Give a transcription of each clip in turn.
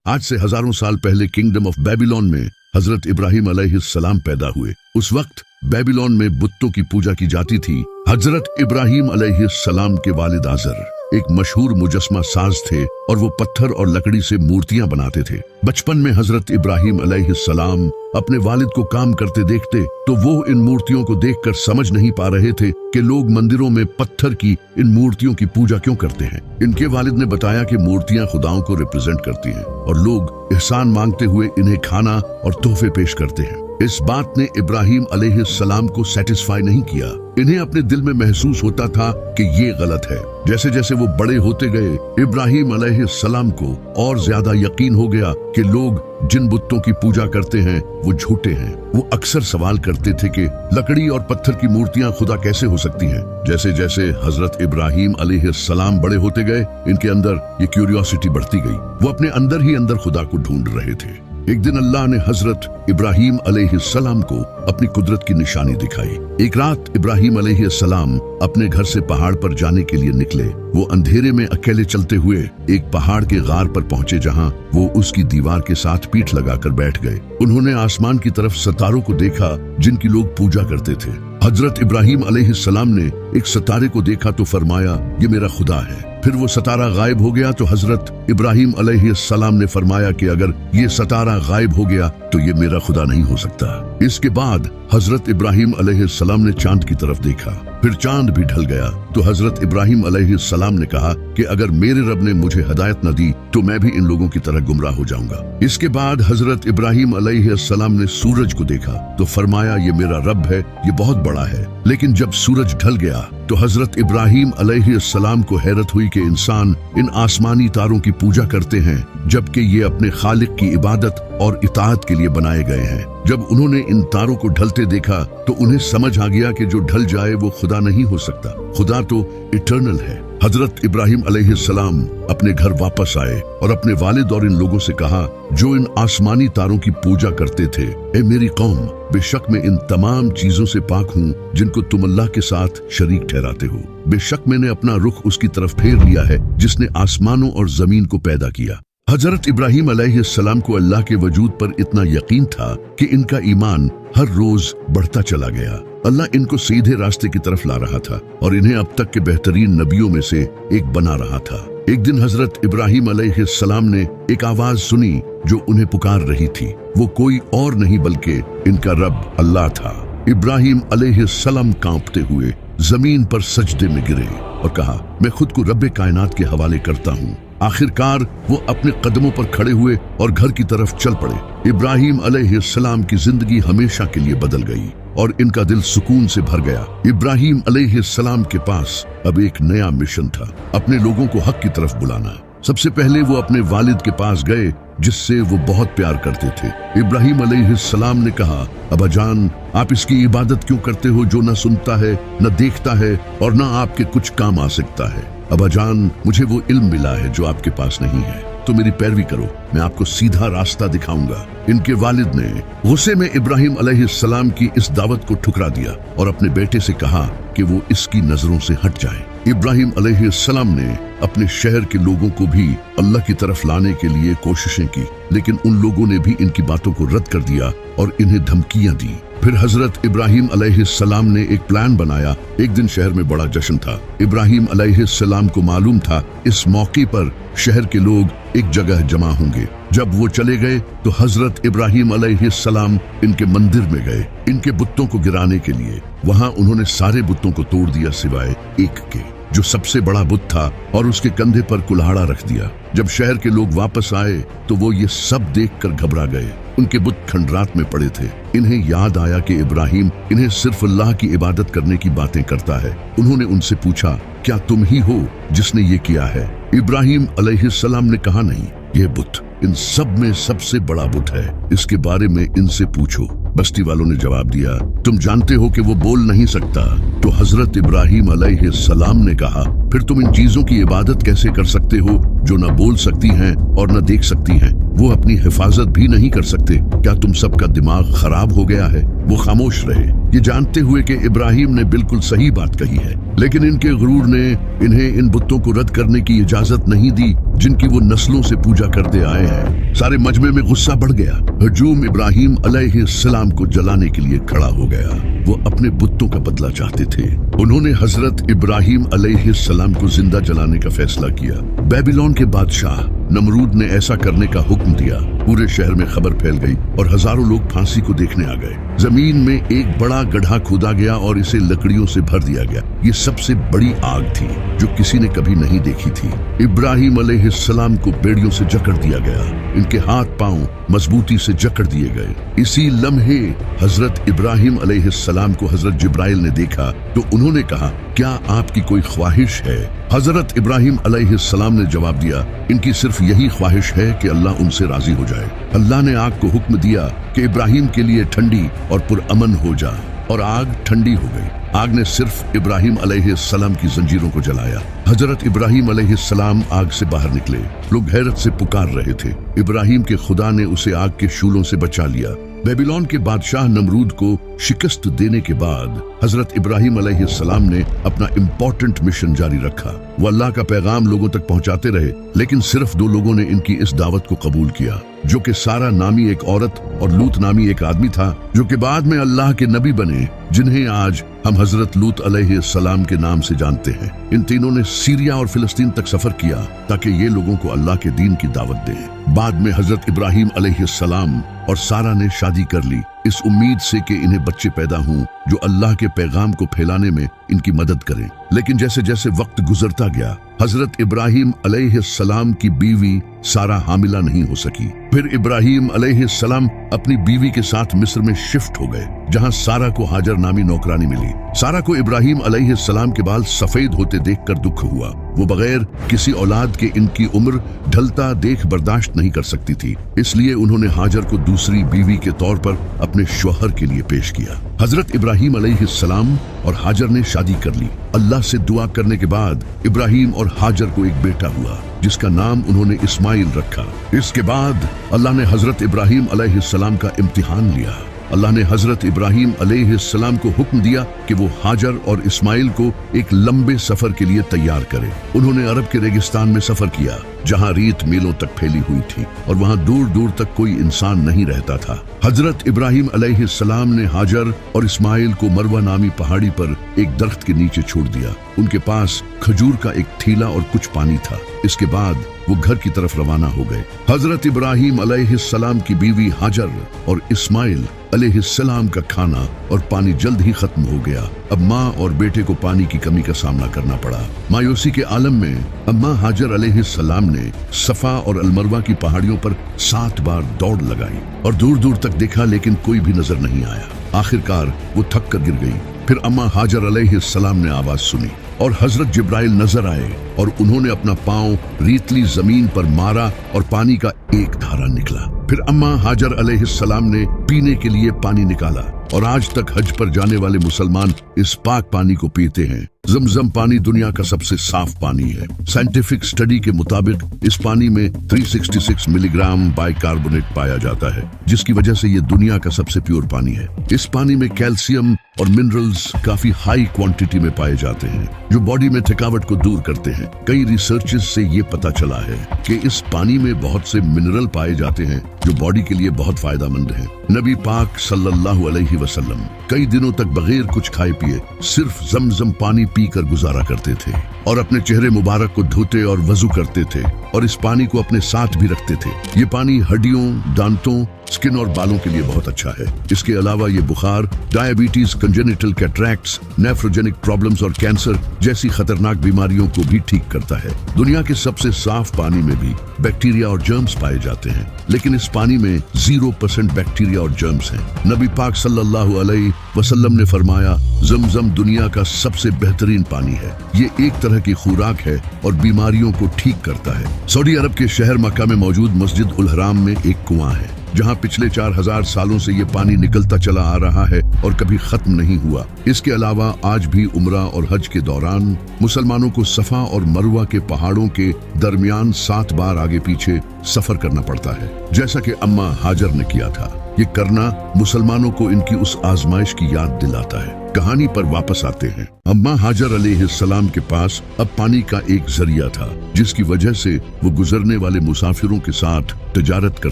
आज से हजारों साल पहले किंगडम ऑफ बेबीलोन में हजरत इब्राहिम अलैहिस्सलाम पैदा हुए। उस वक्त बेबीलोन में बुतों की पूजा की जाती थी। हजरत इब्राहिम अलैहिस्सलाम के वालिद आजर एक मशहूर मुजस्मा साज थे और वो पत्थर और लकड़ी से मूर्तियां बनाते थे। बचपन में हजरत इब्राहिम अलैहिस्सलाम अपने वालिद को काम करते देखते तो वो इन मूर्तियों को देखकर समझ नहीं पा रहे थे कि लोग मंदिरों में पत्थर की इन मूर्तियों की पूजा क्यों करते हैं। इनके वालिद ने बताया कि मूर्तियां खुदाओं को रिप्रेजेंट करती हैं और लोग एहसान मांगते हुए इन्हें खाना और तोहफे पेश करते हैं। इस बात ने इब्राहिम अलैहिस्सलाम को सेटिस्फाई नहीं किया। इन्हें अपने दिल में महसूस होता था कि ये गलत है। जैसे जैसे वो बड़े होते गए, इब्राहिम अलैहिस्सलाम को और ज्यादा यकीन हो गया कि लोग जिन बुतों की पूजा करते हैं वो झूठे हैं। वो अक्सर सवाल करते थे कि लकड़ी और पत्थर की मूर्तियां खुदा कैसे हो सकती हैं। जैसे जैसे हजरत इब्राहिम अलैहिस्सलाम बड़े होते गए, इनके अंदर ये क्यूरियोसिटी बढ़ती गई। वो अपने अंदर ही अंदर खुदा को ढूंढ रहे थे। एक दिन अल्लाह ने हजरत इब्राहिम अलैहिस्सलाम को अपनी कुदरत की निशानी दिखाई। एक रात इब्राहिम अलैहिस्सलाम अपने घर से पहाड़ पर जाने के लिए निकले। वो अंधेरे में अकेले चलते हुए एक पहाड़ के गार पर पहुंचे जहां वो उसकी दीवार के साथ पीठ लगाकर बैठ गए। उन्होंने आसमान की तरफ सितारों को देखा जिनकी लोग पूजा करते थे। हजरत इब्राहिम अलैहिस्सलाम ने एक सितारे को देखा तो फरमाया, ये मेरा खुदा है। फिर वो सितारा गायब हो गया तो हजरत इब्राहिम अलैहिस्सलाम ने फरमाया कि अगर ये सितारा गायब हो गया तो ये मेरा खुदा नहीं हो सकता। इसके बाद हजरत इब्राहिम अलैहिस्सलाम ने चांद की तरफ देखा, फिर चांद भी ढल गया तो हजरत इब्राहिम अलैहिस्सलाम ने कहा कि अगर मेरे रब ने मुझे हिदायत न दी तो मैं भी इन लोगों की तरह गुमराह हो जाऊंगा। इसके बाद हजरत इब्राहिम अलैहिस्सलाम ने सूरज को देखा तो फरमाया, ये मेरा रब है, ये बहुत बड़ा है। लेकिन जब सूरज ढल गया तो हजरत इब्राहिम अलैहिस्सलाम को हैरत हुई कि इंसान इन आसमानी तारों की पूजा करते हैं जबकि ये अपने खालिक की इबादत और इताअत के लिए बनाए गए हैं। जब उन्होंने इन तारों को ढलते देखा तो उन्हें समझ आ गया कि जो ढल जाए वो खुदा नहीं हो सकता। खुदा तो इटर्नल है। हजरत इब्राहिम अलैहिस्सलाम अपने घर वापस आए और अपने वालिद और इन लोगों से कहा जो इन आसमानी तारों की पूजा करते थे, ए मेरी कौम, बेशक मैं इन तमाम चीजों से पाक हूँ जिनको तुम अल्लाह के साथ शरीक ठहराते हो। बेशक मैंने अपना रुख उसकी तरफ फेर लिया है जिसने आसमानों और जमीन को पैदा किया। हजरत इब्राहिम अलैहिस्सलाम को अल्लाह के वजूद पर इतना यकीन था कि इनका ईमान हर रोज बढ़ता चला गया। अल्लाह इनको सीधे रास्ते की तरफ ला रहा था और इन्हें अब तक के बेहतरीन नबियों में से एक बना रहा था। एक दिन हजरत इब्राहिम अलैहिस्सलाम ने एक आवाज सुनी जो उन्हें पुकार रही थी। वो कोई और नहीं बल्कि इनका रब अल्लाह था। इब्राहिम अलैहिस्सलाम कांपते हुए जमीन पर सजदे में गिरे और कहा, मैं खुद को रब्बे कायनात के हवाले करता हूँ। आखिरकार वो अपने कदमों पर खड़े हुए और घर की तरफ चल पड़े। इब्राहिम अलैहिस्सलाम की जिंदगी हमेशा के लिए बदल गई और इनका दिल सुकून से भर गया। इब्राहिम अलैहिस्सलाम के पास अब एक नया मिशन था, अपने लोगों को हक की तरफ बुलाना। सबसे पहले वो अपने वालिद के पास गए जिससे वो बहुत प्यार करते थे। इब्राहिम अलैहिस्सलाम ने कहा, अब्बाजान, आप इसकी इबादत क्यों करते हो जो न सुनता है, न देखता है और न आपके कुछ काम आ सकता है। अब्बाजान, मुझे वो इल्म मिला है जो आपके पास नहीं है, तो मेरी पैरवी करो, मैं आपको सीधा रास्ता दिखाऊंगा। इनके वालिद ने गुस्से में इब्राहिम अलैहिस्सलाम की इस दावत को ठुकरा दिया और अपने बेटे से कहा कि वो इसकी नजरों से हट जाए। इब्राहिम अलैहिस्सलाम ने अपने शहर के लोगों को भी अल्लाह की तरफ लाने के लिए कोशिशें की, लेकिन उन लोगों ने भी इनकी बातों को रद्द कर दिया और इन्हें धमकियां दी। फिर हजरत इब्राहिम अलैहिस्सलाम ने एक प्लान बनाया। एक दिन शहर में बड़ा जश्न था। इब्राहिम अलैहिस्सलाम को मालूम था इस मौके पर शहर के लोग एक जगह जमा होंगे। जब वो चले गए तो हजरत इब्राहिम अलैहिस्सलाम इनके मंदिर में गए इनके बुतों को गिराने के लिए। वहां उन्होंने सारे बुतों को तोड़ दिया सिवाय एक के, जो सबसे बड़ा बुत था, और उसके कंधे पर कुल्हाड़ा रख दिया। जब शहर के लोग वापस आए तो वो ये सब देखकर घबरा गए। उनके बुत खंडरात में पड़े थे। इन्हें याद आया कि इब्राहिम इन्हें सिर्फ अल्लाह की इबादत करने की बातें करता है। उन्होंने उनसे पूछा, क्या तुम ही हो जिसने ये किया है? इब्राहिम अलैहिस्सलाम ने कहा, नहीं, यह बुत इन सब में सबसे बड़ा बुत है, इसके बारे में इनसे पूछो। बस्ती वालों ने जवाब दिया, तुम जानते हो कि वो बोल नहीं सकता। तो हजरत इब्राहिम अलैहिस्सलाम ने कहा, फिर तुम इन चीजों की इबादत कैसे कर सकते हो जो न बोल सकती हैं और न देख सकती हैं? वो अपनी हिफाजत भी नहीं कर सकते। क्या तुम सबका दिमाग खराब हो गया है? वो खामोश रहे, ये जानते हुए कि इब्राहिम ने बिल्कुल सही बात कही है, लेकिन इनके गुरूर ने इन्हें इन बुतों को रद्द करने की इजाजत नहीं दी जिनकी वो नस्लों से पूजा करते आए हैं। सारे मजमे में गुस्सा बढ़ गया। हजूम इब्राहिम अलैहिस्सलाम को जलाने के लिए खड़ा हो गया। वो अपने बुतों का बदला चाहते थे। उन्होंने हजरत इब्राहिम अलैहिस्सलाम को जिंदा जलाने का फैसला किया। बेबीलोन के बादशाह नमरूद ने ऐसा करने का हुक्म दिया। पूरे शहर में खबर फैल गई और हजारों लोग फांसी को देखने आ गए। जमीन में एक बड़ा गड्ढा खोदा गया और इसे लकड़ियों से भर दिया गया। ये सबसे बड़ी आग थी जो किसी ने कभी नहीं देखी थी। इब्राहिम अलैहिस्सलाम को बेड़ियों से जकड़ दिया गया। इनके हाथ पांव मजबूती से जकड़ दिए गए। इसी लम्हे हजरत इब्राहिम अलैहिस्सलाम को हजरत जिब्राइल ने देखा तो उन्होंने कहा, क्या आपकी कोई ख्वाहिश है? हजरत इब्राहिम अलैहिस्सलाम ने जवाब दिया, इनकी सिर्फ यही ख्वाहिश है कि अल्लाह उनसे राजी हो जाए। अल्लाह ने आग को हुक्म दिया कि इब्राहिम के लिए ठंडी और पुरअमन हो जा, और आग ठंडी हो गई। आग ने सिर्फ इब्राहिम अलैहिस्सलाम की जंजीरों को जलाया। हजरत इब्राहिम अलैहिस्सलाम आग से बाहर निकले। लोग हैरत से पुकार रहे थे। इब्राहिम के खुदा ने उसे आग के शूलों से बचा लिया। बेबीलोन के बादशाह नमरूद को शिकस्त देने के बाद हजरत इब्राहिम अलैहिस्सलाम ने अपना इम्पोर्टेंट मिशन जारी रखा। वो अल्लाह का पैगाम लोगों तक पहुंचाते रहे, लेकिन सिर्फ 2 लोगों ने इनकी इस दावत को कबूल किया, जो कि सारा नामी एक औरत और लूत नामी एक आदमी था, जो कि बाद में अल्लाह के नबी बने, जिन्हें आज हम हजरत लूत अलैहिस्सलाम के नाम से जानते हैं। इन तीनों ने सीरिया और फिलिस्तीन तक सफर किया ताकि ये लोगों को अल्लाह के दीन की दावत दें। बाद में हजरत इब्राहिम अलैहिस्सलाम और सारा ने शादी कर ली, इस उम्मीद से कि इन्हें बच्चे पैदा हों जो अल्लाह के पैगाम को फैलाने में इनकी मदद करें। लेकिन जैसे जैसे वक्त गुजरता गया, हजरत इब्राहिम अलैहिस्सलाम की बीवी सारा हामिला नहीं हो सकी। फिर इब्राहिम अलैहिस्सलाम अपनी बीवी के साथ मिस्र में शिफ्ट हो गए, जहां सारा को हाजर नामी नौकरानी मिली। सारा को इब्राहिम अलैहिस्सलाम के बाल सफेद होते देखकर दुख हुआ। वो बगैर किसी औलाद के इनकी उम्र ढलता देख बर्दाश्त नहीं कर सकती थी, इसलिए उन्होंने हाजर को दूसरी बीवी के तौर पर अपने शौहर के लिए पेश किया। हजरत इब्राहिम अलैहिस्सलाम और हाजर ने शादी कर ली। अल्लाह से दुआ करने के बाद इब्राहिम और हाजर को एक बेटा हुआ, जिसका नाम उन्होंने इस्माइल रखा। इसके बाद अल्लाह ने हजरत इब्राहिम अलैहिस्सलाम का इम्तिहान लिया। अल्लाह ने हजरत इब्राहिम अलैहिस्सलाम को हुक्म दिया कि वो हाजर और इस्माइल को एक लंबे सफर के लिए तैयार करें। उन्होंने अरब के रेगिस्तान में सफर किया, जहां रेत मीलों तक फैली हुई थी और वहां दूर दूर तक कोई इंसान नहीं रहता था। हजरत इब्राहिम अलैहिस्सलाम ने हाजर और इस्माइल को मरवा नामी पहाड़ी पर एक दरख्त के नीचे छोड़ दिया। उनके पास खजूर का एक थैला और कुछ पानी था। इसके बाद वो घर की तरफ रवाना हो गए। हजरत इब्राहिम अलैहिस्सलाम की बीवी हाजर और इस्माइल अलैहिस्सलाम का खाना और पानी जल्द ही खत्म हो गया। अब माँ और बेटे को पानी की कमी का सामना करना पड़ा। मायूसी के आलम में अम्मा हाजर अलैहिस्सलाम ने सफा और अलमरवा की पहाड़ियों पर 7 बार दौड़ लगाई और दूर दूर तक देखा, लेकिन कोई भी नजर नहीं आया। आखिरकार वो थक कर गिर गई। फिर अम्मा हाजर अलैहिस्सलाम ने आवाज सुनी और हजरत जिब्राइल नजर आए और उन्होंने अपना पांव रेतली जमीन पर मारा और पानी का एक धारा निकला। फिर अम्मा हाजर अलैहिस्सलाम ने पीने के लिए पानी निकाला और आज तक हज पर जाने वाले मुसलमान इस पाक पानी को पीते हैं। जमजम पानी दुनिया का सबसे साफ पानी है। साइंटिफिक स्टडी के मुताबिक इस पानी में 366 मिलीग्राम बाइकार्बोनेट पाया जाता है, जिसकी वजह से ये दुनिया का सबसे प्योर पानी है। इस पानी में कैल्शियम और मिनरल्स काफी हाई क्वांटिटी में पाए जाते हैं, जो बॉडी में थकावट को दूर करते हैं। कई रिसर्चेस से ये पता चला है कि इस पानी में बहुत से मिनरल पाए जाते हैं जो बॉडी के लिए बहुत फायदेमंद हैं। नबी पाक सल्लल्लाहु अलैहि वसल्लम कई दिनों तक बगैर कुछ खाए पिए सिर्फ जमजम पानी पीकर गुजारा करते थे और अपने चेहरे मुबारक को धोते और वजू करते थे और इस पानी को अपने साथ भी रखते थे। ये पानी हड्डियों, दांतों, स्किन और बालों के लिए बहुत अच्छा है। इसके अलावा ये बुखार, diabetes, congenital cataracts, nephrogenic problems और कैंसर जैसी खतरनाक बीमारियों को भी ठीक करता है। दुनिया के सबसे साफ पानी में भी बैक्टीरिया और जर्म्स पाए जाते हैं, लेकिन इस पानी में 0% बैक्टीरिया और जर्म्स हैं। नबी पाक सल्लल्लाहु अलैहि वसल्लम ने फरमाया, जमजम दुनिया का सबसे बेहतरीन पानी है। ये एक तरह की खुराक है और बीमारियों को ठीक करता है। सऊदी अरब के शहर मक्का में मौजूद मस्जिद उल हराम में एक कुआं है। जहां पिछले 4000 सालों से ये पानी निकलता चला आ रहा है और कभी खत्म नहीं हुआ। इसके अलावा आज भी उम्रा और हज के दौरान मुसलमानों को सफा और मरवा के पहाड़ों के दरमियान 7 बार आगे पीछे सफर करना पड़ता है, जैसा कि अम्मा हाजर ने किया था। ये करना मुसलमानों को इनकी उस आजमाइश की याद दिलाता है। कहानी पर वापस आते हैं। अम्मा हाजर अलैहिस्सलाम के पास अब पानी का एक जरिया था, जिसकी वजह से वो गुजरने वाले मुसाफिरों के साथ तिजारत कर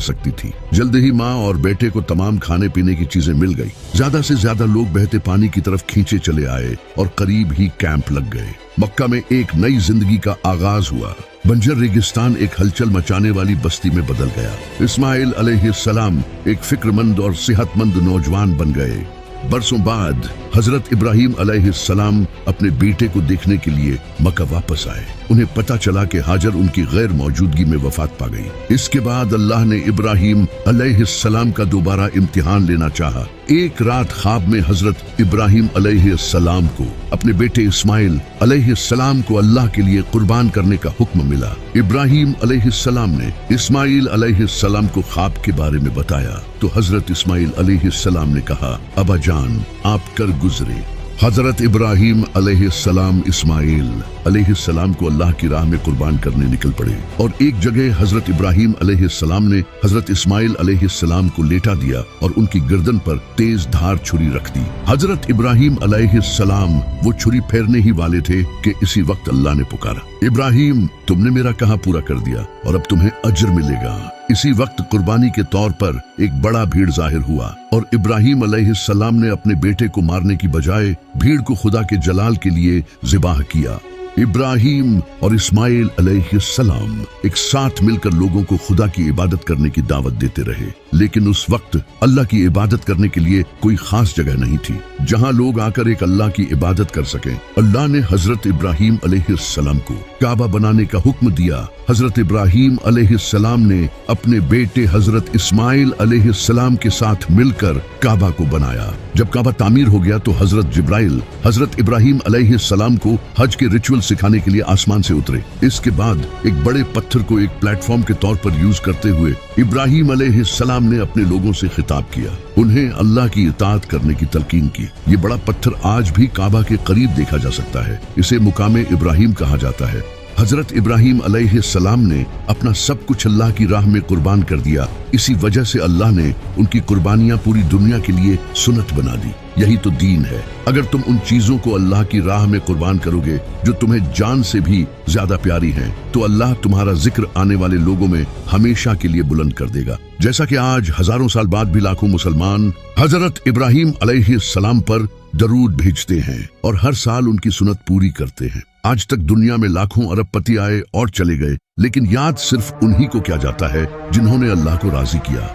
सकती थी। जल्द ही माँ और बेटे को तमाम खाने पीने की चीजें मिल गई। ज्यादा से ज्यादा लोग बहते पानी की तरफ खींचे चले आए और करीब ही कैंप लग गए। मक्का में एक नई जिंदगी का आगाज हुआ। बंजर रेगिस्तान एक हलचल मचाने वाली बस्ती में बदल गया। इस्माइल अलैहिस्सलाम एक फिक्रमंद और सेहतमंद नौजवान बन गए। बरसों बाद हजरत इब्राहिम अलैहिस्सलाम अपने बेटे को देखने के लिए मक्का वापस आए। उन्हें पता चला कि हाजर उनकी गैर मौजूदगी में वफात पा गई। इसके बाद अल्लाह ने इब्राहिम अलैहिस्सलाम का दोबारा इम्तिहान लेना चाहा। एक रात ख्वाब में हजरत इब्राहिम अलैहिस्सलाम को अपने बेटे इस्माइल अलैहिस्सलाम को अल्लाह के लिए कुर्बान करने का हुक्म मिला। इब्राहिम अलैहिस्सलाम ने इस्माइल अलैहिस्सलाम को ख्वाब के बारे में बताया तो हजरत इस्माइल अलैहिस्सलाम ने कहा, अबा जान आप कर गुजरे। हजरत इब्राहिम अलैहिस्सलाम इस्माइल अलैहिस्सलाम को अल्लाह की राह में कुर्बान करने निकल पड़े और एक जगह हजरत इब्राहिम अलैहिस्सलाम ने हजरत इस्माइल अलैहिस्सलाम को लेटा दिया और उनकी गर्दन पर तेज धार छुरी रख दी। हजरत इब्राहिम अलैहिस्सलाम वो छुरी फेरने ही वाले थे कि इसी वक्त अल्लाह ने पुकारा, इब्राहिम तुमने मेरा कहा पूरा कर दिया और अब तुम्हें अज्र मिलेगा। इसी वक्त कुर्बानी के तौर पर एक बड़ा भीड़ जाहिर हुआ और इब्राहिम अलैहिस्सलाम ने अपने बेटे को मारने की बजाय भीड़ को खुदा के जलाल के लिए ज़िबाह किया। इब्राहिम और इस्माइल अलैहिस्सलाम एक साथ मिलकर लोगों को खुदा की इबादत करने की दावत देते रहे, लेकिन उस वक्त अल्लाह की इबादत करने के लिए कोई खास जगह नहीं थी जहां लोग आकर एक अल्लाह की इबादत कर सकें। अल्लाह ने हजरत इब्राहिम अलैहिस्सलाम को काबा बनाने का हुक्म दिया। हजरत इब्राहिम अलैहिस्सलाम ने अपने बेटे हजरत इस्माइल अलैहिस्सलाम के साथ मिलकर काबा को बनाया। जब काबा तामीर हो गया तो हजरत जिब्राइल हजरत इब्राहिम अलैहिस्सलाम को हज के रिचुअल सिखाने के लिए आसमान से उतरे। इसके बाद एक बड़े पत्थर को एक प्लेटफॉर्म के तौर पर यूज करते हुए इब्राहिम अलैहिस्सलाम ने अपने लोगों से खिताब किया, उन्हें अल्लाह की इताअत करने की तलकीन की। ये बड़ा पत्थर आज भी काबा के करीब देखा जा सकता है। इसे मुकामे इब्राहिम कहा जाता है। हजरत इब्राहिम अलैहिस्सलाम ने अपना सब कुछ अल्लाह की राह में कुर्बान कर दिया। इसी वजह से अल्लाह ने उनकी कुर्बानियां पूरी दुनिया के लिए सुन्नत बना दी। यही तो दीन है। अगर तुम उन चीजों को अल्लाह की राह में कुर्बान करोगे जो तुम्हें जान से भी ज्यादा प्यारी हैं, तो अल्लाह तुम्हारा जिक्र आने वाले लोगों में हमेशा के लिए बुलंद कर देगा। जैसा कि आज हजारों साल बाद भी लाखों मुसलमान हजरत इब्राहिम अलैहिस्सलाम पर दरूद भेजते हैं और हर साल उनकी सुन्नत पूरी करते हैं। आज तक दुनिया में लाखों अरबपति आए और चले गए, लेकिन याद सिर्फ उन्हीं को किया जाता है जिन्होंने अल्लाह को राजी किया।